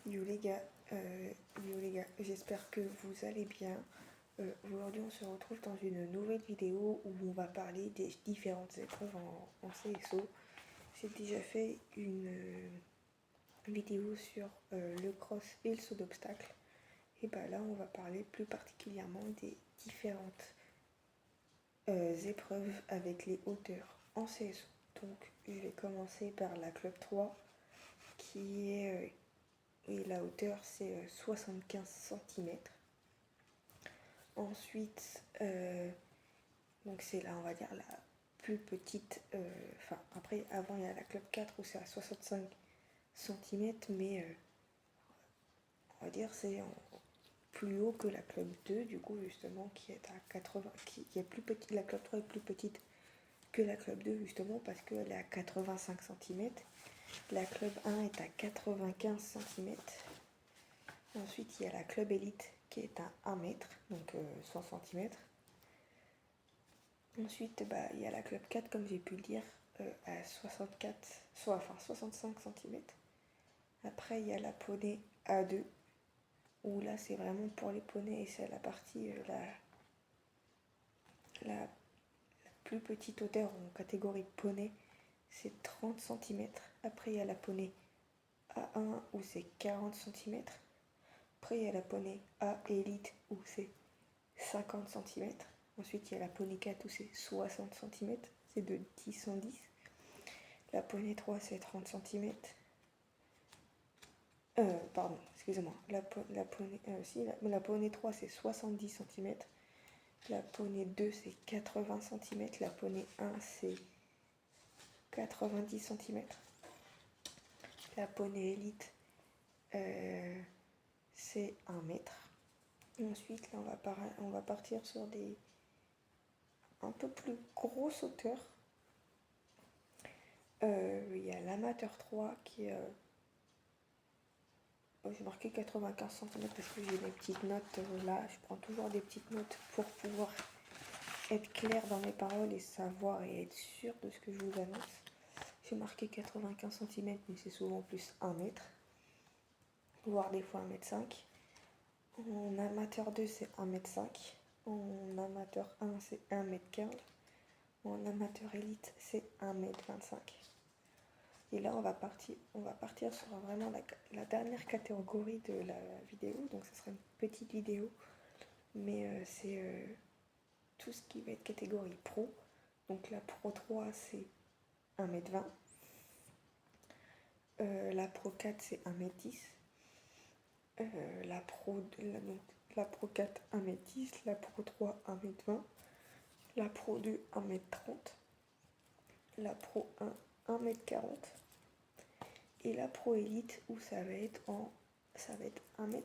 Yo les gars, j'espère que vous allez bien. Aujourd'hui on se retrouve dans une nouvelle vidéo où on va parler des différentes épreuves en CSO. J'ai déjà fait une vidéo sur le cross et le saut d'obstacle. Et bah là on va parler plus particulièrement des différentes épreuves avec les hauteurs en CSO. Donc je vais commencer par la club 3 qui est... et la hauteur c'est 75 cm. Ensuite, donc c'est là on va dire la plus petite, après avant il y a la club 4 où c'est à 65 cm, mais on va dire c'est plus haut que la club 2 du coup justement qui est à 80, qui est plus petite. La club 3 est plus petite que la club 2 justement parce qu'elle est à 85 cm. La club 1 est à 95 cm. Ensuite, il y a la club élite qui est à 1 mètre, donc 100 cm. Ensuite, il y a la club 4, comme j'ai pu le dire, à 65 cm. Après, il y a la poney A2, où là, c'est vraiment pour les poneys et c'est la partie, la plus petite hauteur en catégorie poney, c'est 30 cm. Après, il y a la poney A1, où c'est 40 cm. Après, il y a la poney A Elite où c'est 50 cm. Ensuite, il y a la poney 4 où c'est 60 cm. C'est de 10 en 10. La poney 3, c'est 30 cm. Pardon, excusez-moi. La poney 3, c'est 70 cm. La poney 2, c'est 80 cm. La poney 1, c'est 90 cm. La poney Elite, c'est 1 mètre. Et ensuite, là, on va partir sur des un peu plus grosses hauteurs. Il y a l'amateur 3 qui est... j'ai marqué 95 cm parce que j'ai des petites notes là. Je prends toujours des petites notes pour pouvoir être clair dans mes paroles et savoir et être sûr de ce que je vous annonce. J'ai marqué 95 cm, mais c'est souvent plus 1 mètre, voire des fois 1,5 m. En amateur 2, c'est 1,5 m. En amateur 1, c'est 1,15 m. En amateur élite, c'est 1,25 m. Et là, on va partir sur vraiment la dernière catégorie de la vidéo. Donc, ce sera une petite vidéo, mais c'est tout ce qui va être catégorie pro. Donc, la pro 3, c'est 1,20 m. La pro 4, c'est 1,10 m. La pro 4, 1,10 m. La pro 3, 1,20 m. La pro 2, 1,30 m. La pro 1, 1,40 m. Et la pro élite où ça va être 1,50 m.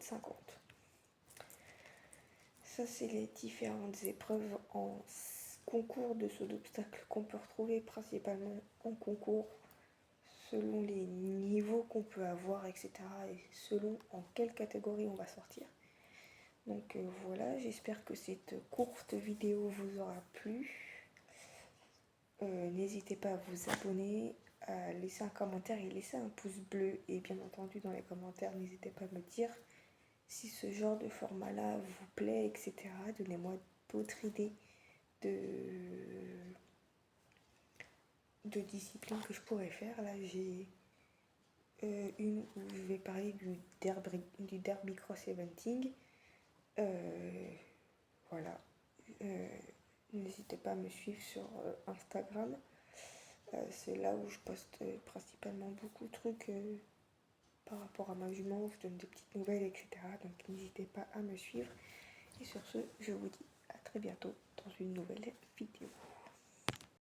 Ça, c'est les différentes épreuves en concours de saut d'obstacle qu'on peut retrouver principalement en concours selon les niveaux qu'on peut avoir, etc. et selon en quelle catégorie on va sortir. Donc voilà, j'espère que cette courte vidéo vous aura plu. N'hésitez pas à vous abonner, à laisser un commentaire et laisser un pouce bleu. Et bien entendu, dans les commentaires, n'hésitez pas à me dire si ce genre de format-là vous plaît, etc. Donnez-moi d'autres idées de disciplines que je pourrais faire. Là, j'ai une où je vais parler du derby cross eventing. Voilà. N'hésitez pas à me suivre sur Instagram. C'est là où je poste principalement beaucoup de trucs par rapport à ma jument, où je donne des petites nouvelles, etc. Donc n'hésitez pas à me suivre. Et sur ce, je vous dis à très bientôt dans une nouvelle vidéo.